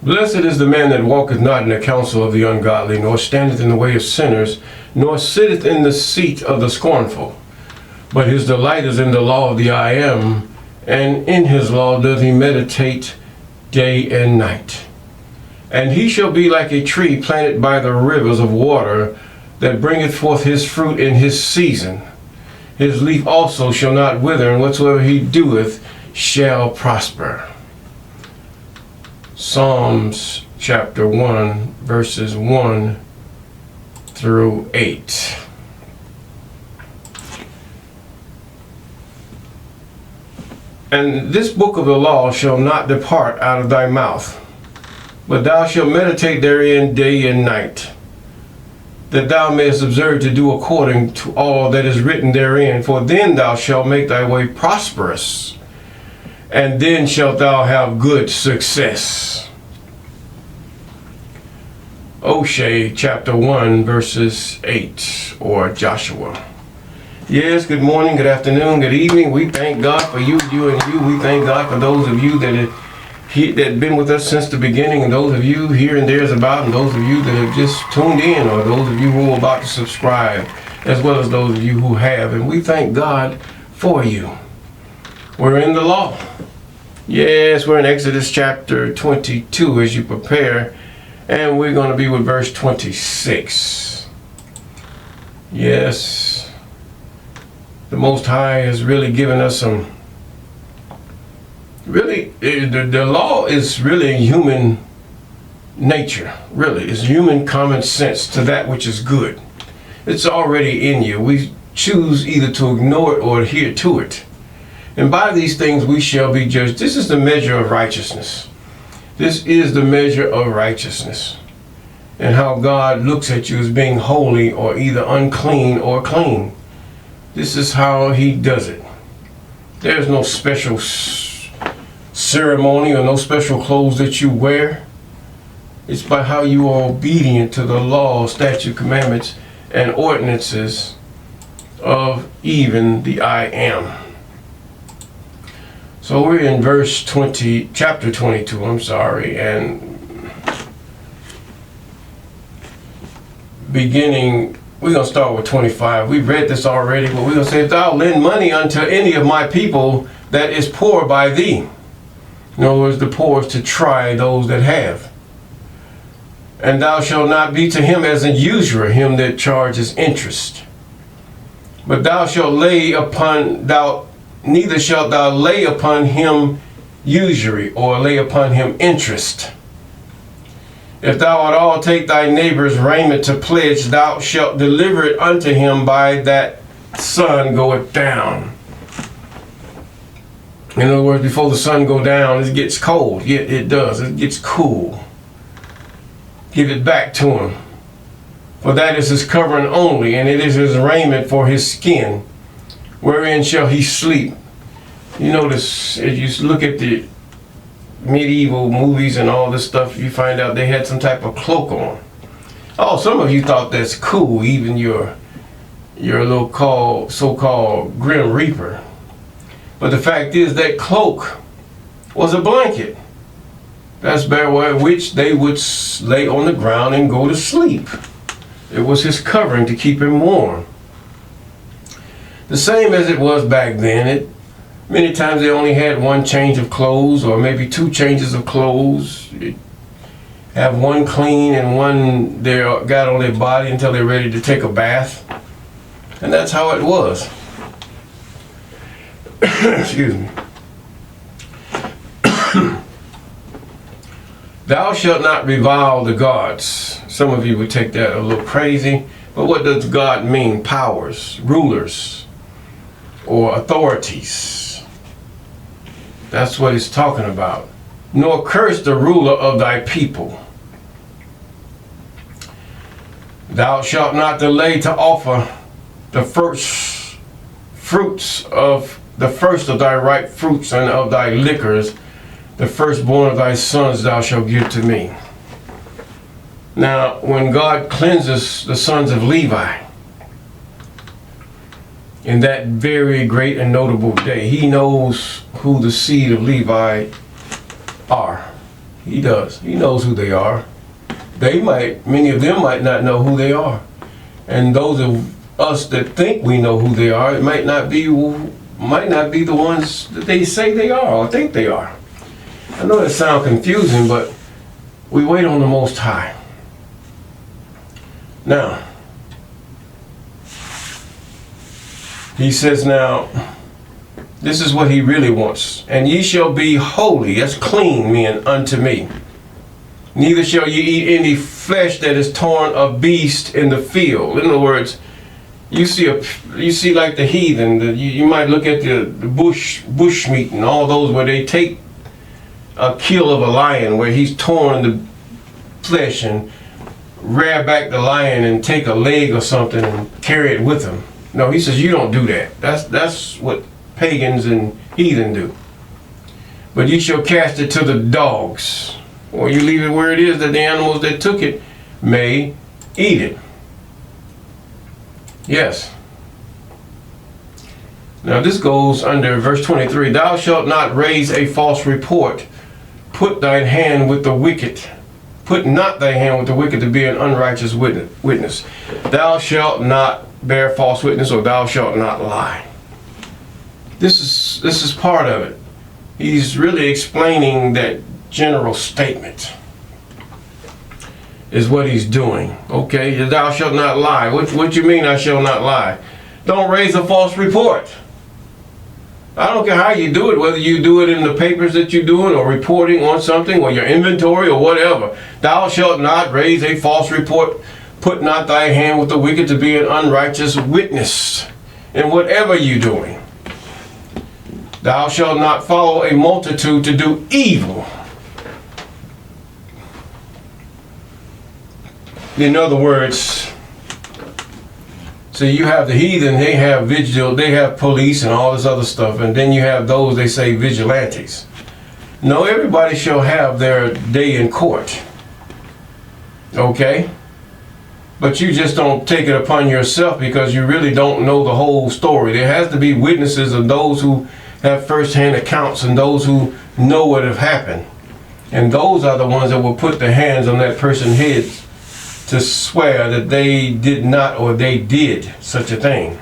Blessed is the man that walketh not in the counsel of the ungodly, nor standeth in the way of sinners, nor sitteth in the seat of the scornful. But his delight is in the law of the I am, and in his law doth he meditate day and night. And he shall be like a tree planted by the rivers of water, that bringeth forth his fruit in his season. His leaf also shall not wither, and whatsoever he doeth shall prosper. Psalms chapter 1, verses 1 through 8. And this book of the law shall not depart out of thy mouth, but thou shalt meditate therein day and night, that thou mayest observe to do according to all that is written therein. For then thou shalt make thy way prosperous, and then shalt thou have good success. O'Shea chapter 1, verses 8, or Joshua. Yes, good morning, good afternoon, good evening. We thank God for you and you. We thank God for those of you that have been with us since the beginning, and those of you here and there's about, and those of you that have just tuned in, or those of you who are about to subscribe, as well as those of you who have. And we thank God for you. We're in the law. Yes, we're in Exodus chapter 22 as you prepare, and we're going to be with verse 26. Yes. The Most High has really given us some, the law is really human nature, really. It's human common sense to that which is good. It's already in you. We choose either to ignore it or adhere to it. And by these things we shall be judged. This is the measure of righteousness. This is the measure of righteousness. And how God looks at you as being holy, or either unclean or clean. This is how he does it. There's no special ceremony or no special clothes that you wear. It's by how you are obedient to the law, statute, commandments, and ordinances of even the I am. So we're in chapter 22, and beginning, we're going to start with 25. We've read this already, but we're going to say, if thou lend money unto any of my people that is poor by thee. In other words, the poor is to try those that have. And thou shalt not be to him as an usurer, him that charges interest. But neither shalt thou lay upon him usury, or lay upon him interest. If thou at all take thy neighbor's raiment to pledge, thou shalt deliver it unto him by that sun goeth down. In other words, before the sun go down, it gets cold. Yeah, it does. It gets cool. Give it back to him. For that is his covering only, and it is his raiment for his skin. Wherein shall he sleep? You notice, as you look at the medieval movies and all this stuff, you find out they had some type of cloak on. Oh, some of you thought that's cool, even your little so-called Grim Reaper. But the fact is that cloak was a blanket. That's by which they would lay on the ground and go to sleep. It was his covering to keep him warm. The same as it was back then. Many times they only had one change of clothes, or maybe two changes of clothes. Have one clean and one they got on their body until they're ready to take a bath. And that's how it was. Excuse me. Thou shalt not revile the gods. Some of you would take that a little crazy, but what does God mean? Powers, rulers, or authorities. That's what he's talking about. Nor curse the ruler of thy people. Thou shalt not delay to offer the first of thy ripe fruits and of thy liquors, the firstborn of thy sons thou shalt give to me. Now, when God cleanses the sons of Levi in that very great and notable day, he knows who the seed of Levi are. He does. He knows who they are. Many of them might not know who they are. And those of us that think we know who they are, it might not be the ones that they say they are or think they are. I know that sounds confusing, but we wait on the Most High. Now, he says now, this is what he really wants. And ye shall be holy, that's clean, meaning unto me. Neither shall ye eat any flesh that is torn of beast in the field. In other words, you see like the heathen, you might look at the bush meat and all those where they take a kill of a lion where he's torn the flesh and rear back the lion and take a leg or something and carry it with him. No, he says you don't do that. That's what pagans and heathen do. But ye shall cast it to the dogs, or you leave it where it is, that the animals that took it may eat it. Yes. Now this goes under verse 23. Thou shalt not raise a false report. Put thine hand with the wicked. Put not thy hand with the wicked to be an unrighteous witness. Thou shalt not bear false witness, or thou shalt not lie. This is part of it. He's really explaining that general statement is what he's doing. Okay, thou shalt not lie. What you mean I shall not lie? Don't raise a false report. I don't care how you do it, whether you do it in the papers that you're doing or reporting on something or your inventory or whatever. Thou shalt not raise a false report. Put not thy hand with the wicked to be an unrighteous witness in whatever you're doing. Thou shalt not follow a multitude to do evil. In other words, so you have the heathen, they have vigil, they have police and all this other stuff, and then you have those, they say, vigilantes. No, everybody shall have their day in court. Okay? But you just don't take it upon yourself because you really don't know the whole story. There has to be witnesses of those who have first-hand accounts and those who know what have happened. And those are the ones that will put their hands on that person's head to swear that they did not or they did such a thing.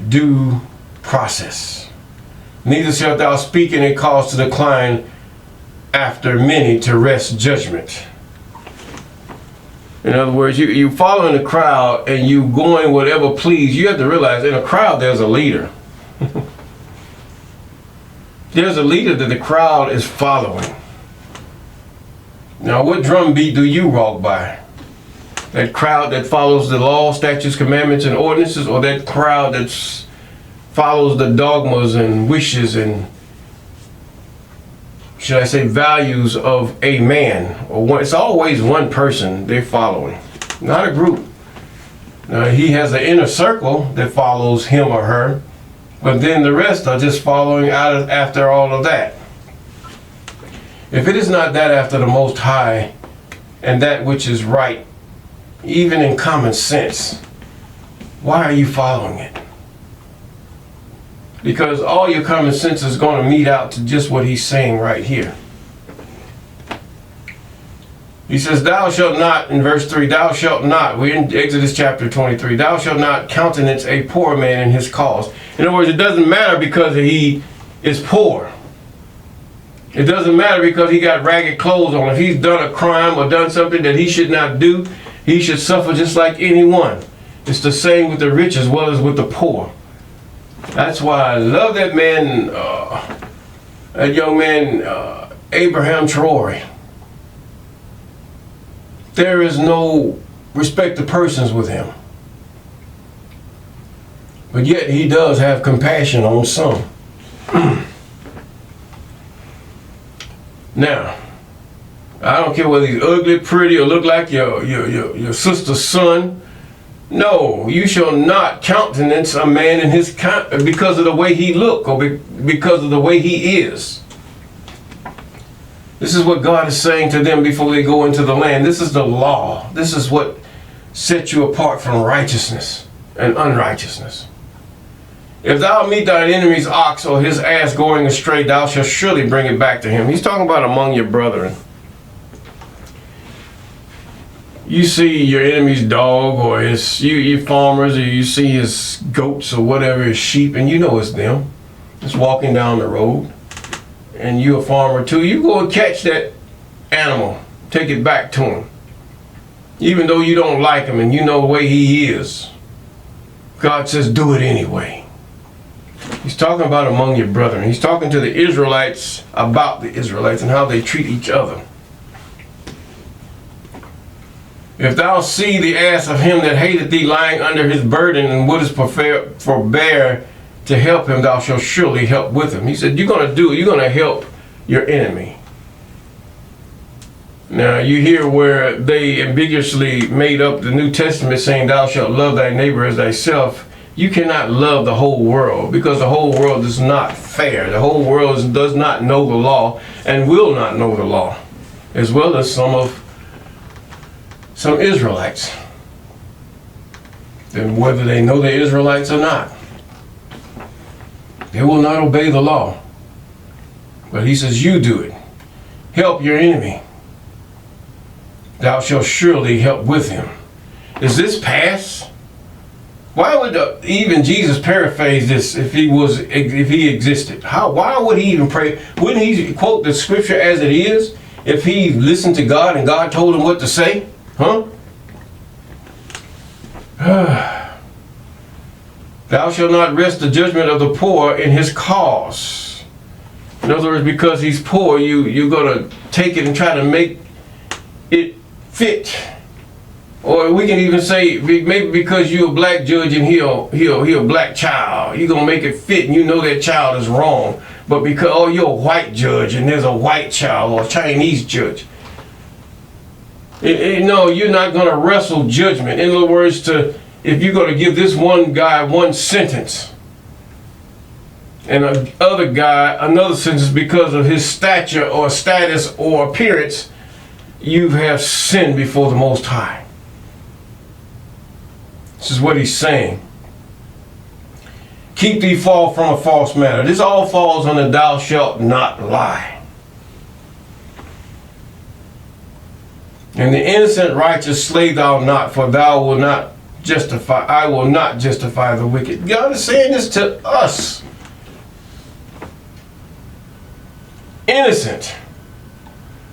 Due process. Neither shalt thou speak in a cause to decline after many to wrest judgment. In other words, you following the crowd and you going whatever please. You have to realize in a crowd there's a leader. There's a leader that the crowd is following. Now, what drumbeat do you walk by? That crowd that follows the law, statutes, commandments, and ordinances, or that crowd that follows the dogmas and wishes and, should I say, values of a man? Or one, it's always one person they're following, not a group. Now, he has an inner circle that follows him or her, but then the rest are just following after all of that. If it is not that after the Most High and that which is right, even in common sense, why are you following it? Because all your common sense is going to meet out to just what he's saying right here. He says, thou shalt not, in verse 3, thou shalt not, we're in Exodus chapter 23, thou shalt not countenance a poor man in his cause. In other words, it doesn't matter because he is poor. It doesn't matter because he got ragged clothes on. If he's done a crime or done something that he should not do, he should suffer just like anyone. It's the same with the rich as well as with the poor. That's why I love that man, that young man, Abraham Traore. There is no respect of persons with him. But yet he does have compassion on some. Now, I don't care whether he's ugly, pretty, or look like your sister's son. No, you shall not countenance a man in his because of the way he look or because of the way he is. This is what God is saying to them before they go into the land. This is the law. This is what sets you apart from righteousness and unrighteousness. If thou meet thine enemy's ox or his ass going astray, thou shalt surely bring it back to him. He's talking about among your brethren. You see your enemy's dog, or you farmers, or you see his goats or whatever, his sheep, and you know it's them. It's walking down the road. And you're a farmer too. You go and catch that animal. Take it back to him. Even though you don't like him and you know the way he is. God says do it anyway. He's talking about among your brethren. He's talking to the Israelites about the Israelites and how they treat each other. If thou see the ass of him that hateth thee lying under his burden and wouldest forbear to help him, thou shalt surely help with him. He said, you're going to help your enemy. Now, you hear where they ambiguously made up the New Testament saying, thou shalt love thy neighbor as thyself. You cannot love the whole world, because the whole world is not fair. The whole world does not know the law and will not know the law, as well as some Israelites. Then whether they know they're Israelites or not, they will not obey the law. But he says, you do it. Help your enemy. Thou shalt surely help with him. Is this past? Why would even Jesus paraphrase this if he existed? Why would he even pray? Wouldn't he quote the scripture as it is if he listened to God and God told him what to say? Huh? Thou shalt not rest the judgment of the poor in his cause. In other words, because he's poor, you're going to take it and try to make it fit. Or we can even say, maybe because you're a black judge and he a black child, you're going to make it fit and you know that child is wrong. But because, you're a white judge and there's a white child or a Chinese judge. No, you're not going to wrestle judgment. In other words, if you're going to give this one guy one sentence and another guy another sentence because of his stature or status or appearance, you have sinned before the Most High. This is what he's saying. Keep thee far from a false matter. This all falls under thou shalt not lie. And the innocent righteous slay thou not, for I will not justify the wicked. God is saying this to us. Innocent.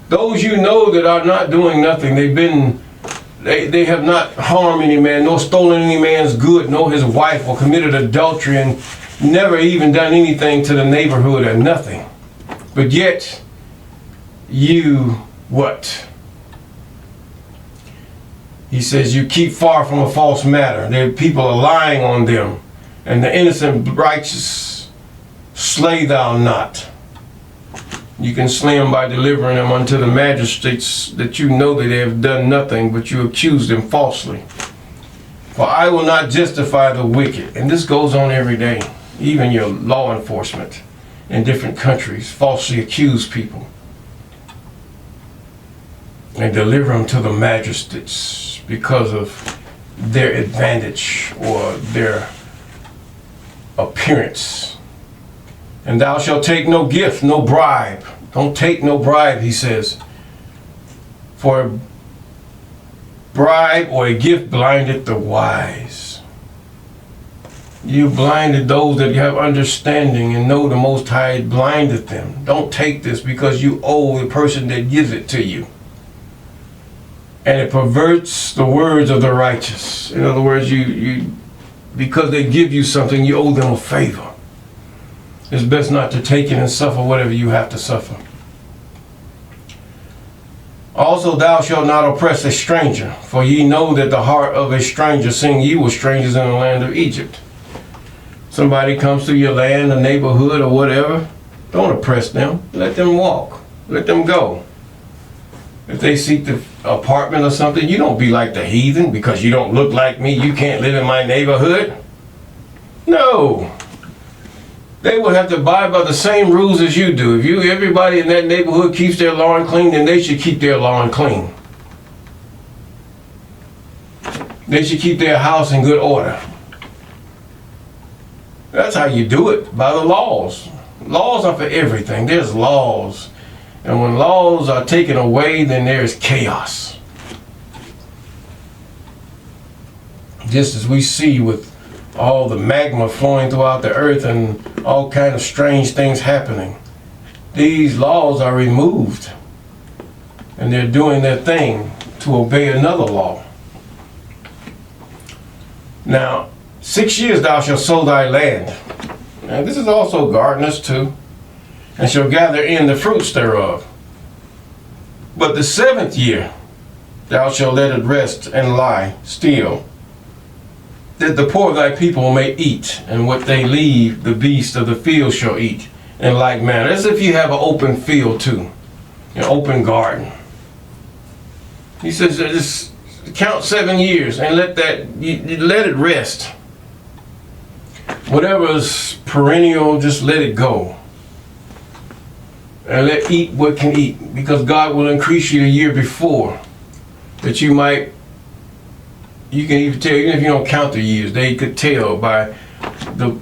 Those you know that are not doing nothing. They have not harmed any man, nor stolen any man's good, nor his wife, or committed adultery, and never even done anything to the neighborhood or nothing. But yet, you what? He says, you keep far from a false matter. There people are lying on them. And the innocent righteous slay thou not. You can slay them by delivering them unto the magistrates that you know that they have done nothing, but you accuse them falsely. For I will not justify the wicked. And this goes on every day. Even your law enforcement in different countries falsely accuse people and deliver them to the magistrates because of their advantage or their appearance. And thou shalt take no gift, no bribe. Don't take no bribe, he says. For a bribe or a gift blindeth the wise. You blinded those that have understanding and know the Most High blindeth them. Don't take this because you owe the person that gives it to you. And it perverts the words of the righteous. In other words, you because they give you something, you owe them a favor. It's best not to take it and suffer whatever you have to suffer. Also, thou shalt not oppress a stranger, for ye know that the heart of a stranger, seeing ye were strangers in the land of Egypt. Somebody comes to your land, a neighborhood, or whatever, don't oppress them. Let them walk. Let them go. If they seek the apartment or something, you don't be like the heathen because you don't look like me. You can't live in my neighborhood. No. They will have to abide by the same rules as you do. If everybody in that neighborhood keeps their lawn clean, then they should keep their lawn clean. They should keep their house in good order. That's how you do it, by the laws. Laws are for everything. There's laws. And when laws are taken away, then there's chaos. Just as we see with all the magma flowing throughout the earth and all kind of strange things happening. These laws are removed. And they're doing their thing to obey another law. Now, 6 years thou shalt sow thy land. Now this is also gardeners too. And shall gather in the fruits thereof. But the 7th year thou shalt let it rest and lie still, that the poor of thy people may eat, and what they leave the beasts of the field shall eat, in like manner. As if you have an open field too, an open garden. He says, just count 7 years and let it rest. Whatever's perennial, just let it go. And let eat what can eat, because God will increase you the year before, that you can even tell, even if you don't count the years, they could tell by the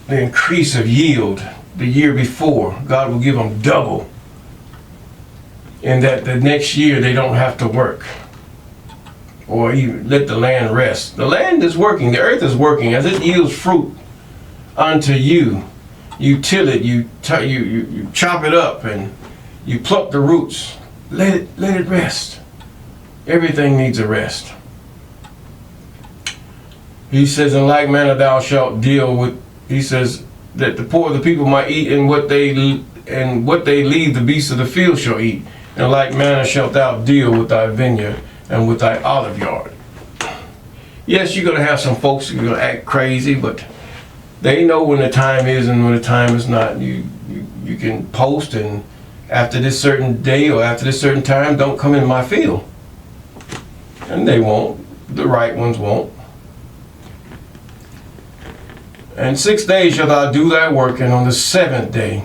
increase of yield the year before. God will give them double, and that the next year they don't have to work, or even let the land rest. The land is working, the earth is working, as it yields fruit unto you. You till it, you chop it up, and you pluck the roots. Let it rest. Everything needs a rest. He says, in like manner thou shalt deal with, he says, that the poor of the people might eat, and what they leave the beasts of the field shall eat. In like manner shalt thou deal with thy vineyard and with thy olive yard. Yes, you're going to have some folks who are going to act crazy, but they know when the time is and when the time is not. You can post, and after this certain day or after this certain time, don't come in my field. And they won't. The right ones won't. And 6 days shalt thou do thy work, and on the 7th day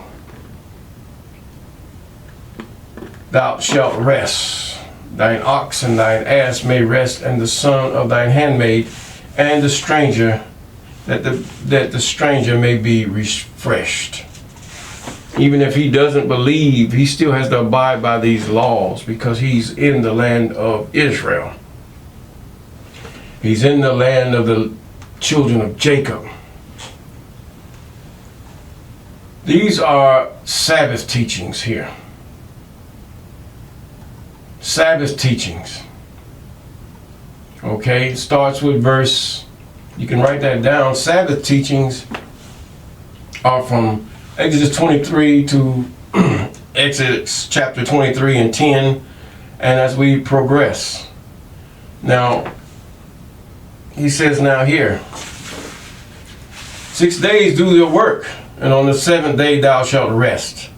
thou shalt rest. Thine ox and thine ass may rest, and the son of thine handmaid, and the stranger, that the stranger may be refreshed. Even if he doesn't believe, he still has to abide by these laws, because he's in the land of Israel. He's in the land of the children of Jacob. These are Sabbath teachings here. Sabbath teachings. Okay, it starts with verse, you can write that down. Sabbath teachings are from Exodus 23 to Exodus chapter 23 and 10, and as we progress. Now, he says now here, 6 days do your work, and on the 7th day thou shalt rest.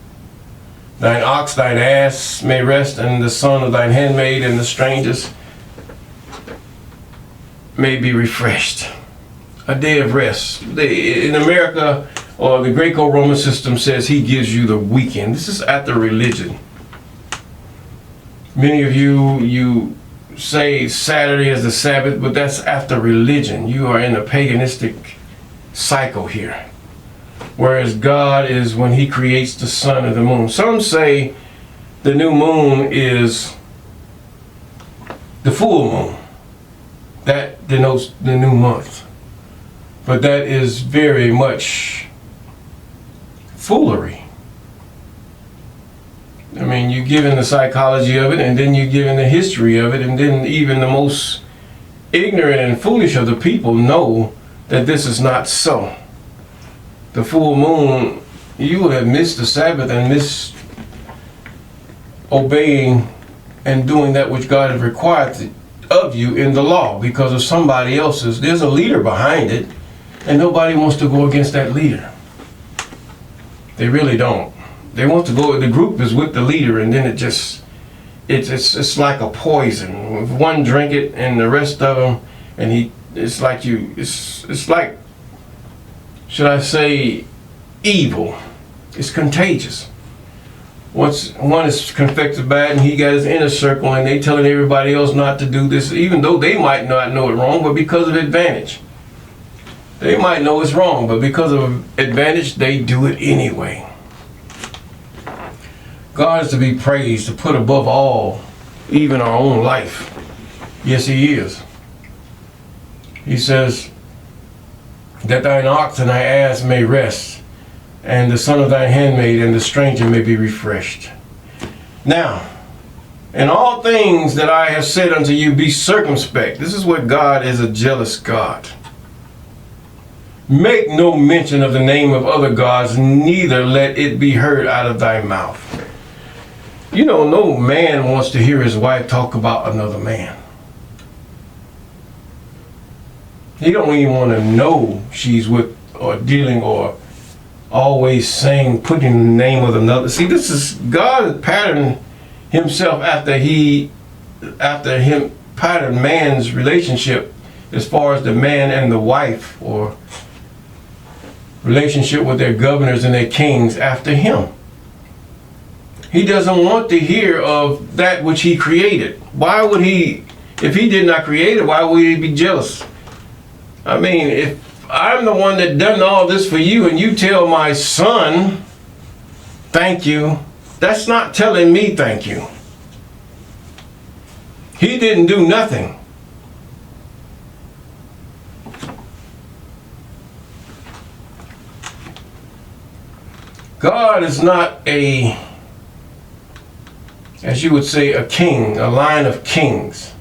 Thine ox, thine ass may rest, and the son of thine handmaid, and the strangers may be refreshed. A day of rest. In America, or the Greco-Roman system says he gives you the weekend. This is after religion. Many of you say Saturday is the Sabbath, but that's after religion. You are in a paganistic cycle here. Whereas God is when he creates the sun and the moon. Some say the new moon is the full moon. That denotes the new month. But that is very much foolery. I mean, you're given the psychology of it, and then you're given the history of it, and then even the most ignorant and foolish of the people know that this is not so. The full moon, you would have missed the Sabbath and missed obeying and doing that which God has required of you in the law because of somebody else's. There's a leader behind it, and nobody wants to go against that leader. They really don't. They want to go, the group is with the leader, and then it's like a poison. If one drink it and the rest of them, and it's like, should I say, evil. It's contagious. Once one is confected bad and he got his inner circle and they telling everybody else not to do this, even though they might not know it wrong, but because of advantage. They might know it's wrong, but because of advantage, they do it anyway. God is to be praised, to put above all, even our own life. Yes, He is. He says that thine ox and thy ass may rest, and the son of thine handmaid and the stranger may be refreshed. Now, in all things that I have said unto you, be circumspect. This is what God is, a jealous God. Make no mention of the name of other gods, neither let it be heard out of thy mouth. You know, no man wants to hear his wife talk about another man. He don't even want to know she's with or dealing or always saying, putting the name of another. See, this is God patterned himself after him patterned man's relationship as far as the man and the wife, or relationship with their governors and their kings after him. He doesn't want to hear of that which he created. Why would he, if he did not create it, why would he be jealous? I mean, if I'm the one that done all this for you and you tell my son, thank you, that's not telling me thank you. He didn't do nothing. God is not a, as you would say, a king, a line of kings.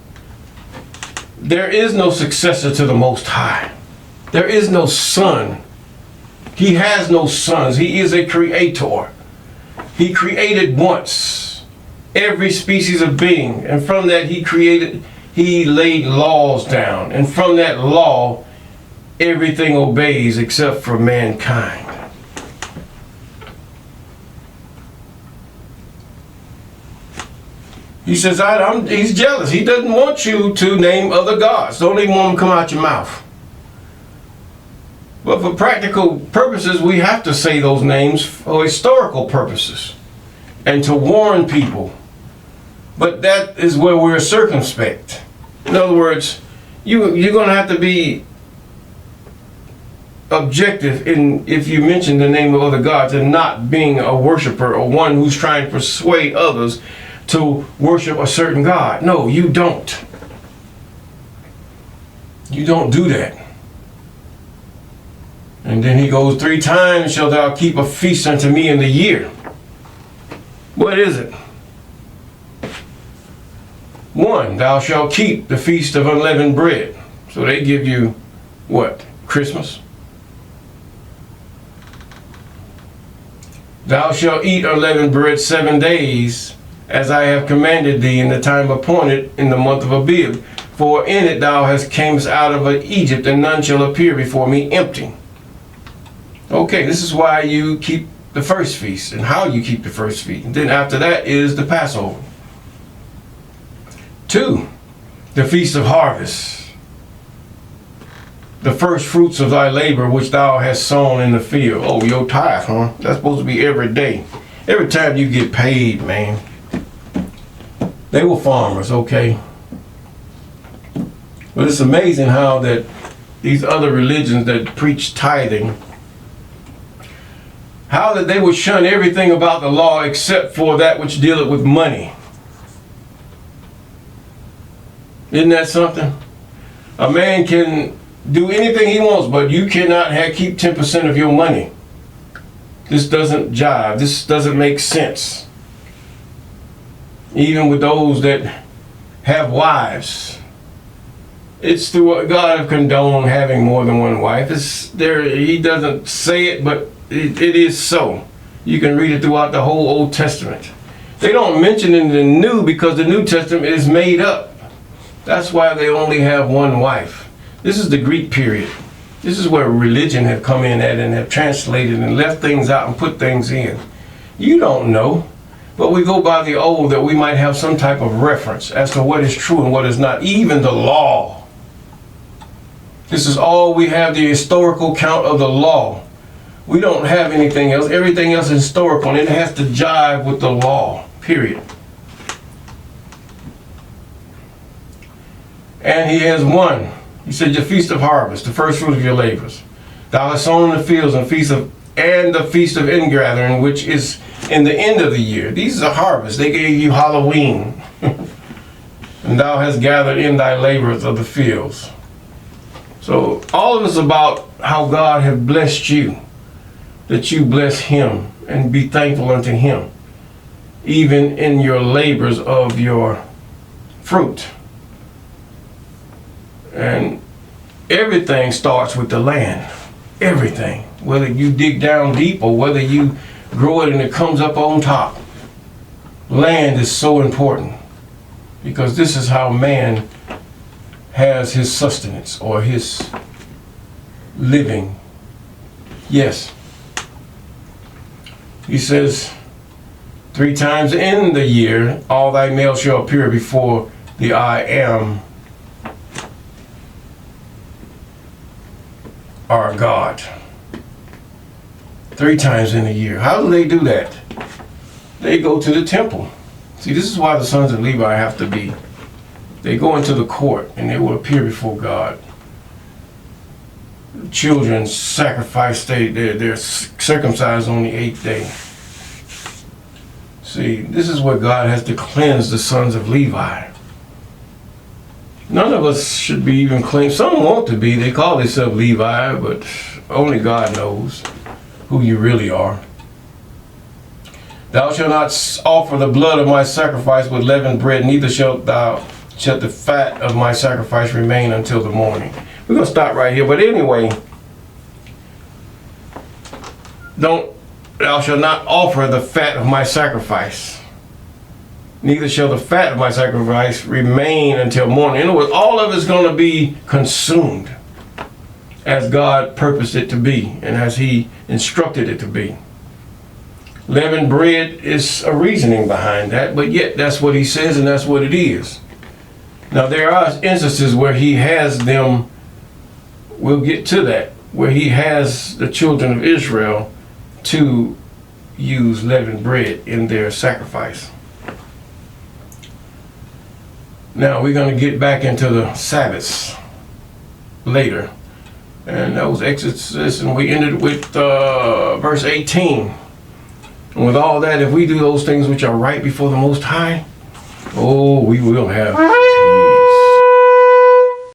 There is no successor to the Most High. There is no son. He has no sons. He is a creator. He created once every species of being, and from that he laid laws down, and from that law everything obeys except for mankind. He says, he's jealous. He doesn't want you to name other gods. Don't even want them to come out your mouth. But for practical purposes, we have to say those names for historical purposes and to warn people. But that is where we're circumspect. In other words, you're going to have to be objective if you mention the name of other gods, and not being a worshiper or one who's trying to persuade others to worship a certain God. No, you don't. You don't do that. And then he goes, 3 times shalt thou keep a feast unto me in the year. What is it? 1, thou shalt keep the feast of unleavened bread. So they give you what? Christmas. Thou shalt eat unleavened bread 7 days, as I have commanded thee in the time appointed in the month of Abib. For in it thou hast camest out of Egypt, and none shall appear before me empty. Okay, this is why you keep the first feast, and how you keep the first feast. And then after that is the Passover. 2, the Feast of Harvest. The first fruits of thy labor which thou hast sown in the field. Oh, your tithe, huh? That's supposed to be every day. Every time you get paid, man. They were farmers, okay? But it's amazing how that these other religions that preach tithing, how that they would shun everything about the law except for that which dealeth with money. Isn't that something? A man can do anything he wants, but you cannot keep 10% of your money. This doesn't jive. This doesn't make sense. Even with those that have wives, it's through God have condoned having more than one wife. It's there. He doesn't say it, but it is so. You can read it throughout the whole Old Testament. They don't mention it in the New because the New Testament is made up. That's why they only have one wife. This is the Greek period. This is where religion have come in at and have translated and left things out and put things in. You don't know. But we go by the old that we might have some type of reference as to what is true and what is not. Even the law. This is all we have, the historical count of the law. We don't have anything else. Everything else is historical, and it has to jive with the law, period. And he has 1. He said, your feast of harvest, the first fruit of your labors. Thou hast sown in the fields and the feast of ingathering, which is in the end of the year. These are harvest. They gave you Halloween. And thou hast gathered in thy labors of the fields. So all of it's about how God has blessed you, that you bless him and be thankful unto him, even in your labors of your fruit. And everything starts with the land. Everything. Whether you dig down deep or whether you grow it and it comes up on top. Land is so important because this is how man has his sustenance or his living. Yes. He says, 3 times in the year, all thy males shall appear before the I am our God. 3 times in a year. How do they do that? They go to the temple. See, this is why the sons of Levi have to be. They go into the court and they will appear before God. Children sacrifice, they're circumcised on the 8th day. See, this is what God has to cleanse the sons of Levi. None of us should be even clean. Some want to be. They call themselves Levi, but only God knows who you really are. Thou shalt not offer the blood of my sacrifice with leavened bread, neither shalt the fat of my sacrifice remain until the morning. We're going to stop right here. But anyway, thou shalt not offer the fat of my sacrifice. Neither shall the fat of my sacrifice remain until morning. In other words, all of it's going to be consumed as God purposed it to be and as he instructed it to be. Leavened bread is a reasoning behind that, but yet that's what he says and that's what it is. Now there are instances where he has them, we'll get to that, where he has the children of Israel to use leavened bread in their sacrifice. Now we're going to get back into the Sabbaths later. And that was Exodus, and we ended with verse 18. And with all that, if we do those things which are right before the Most High, oh, we will have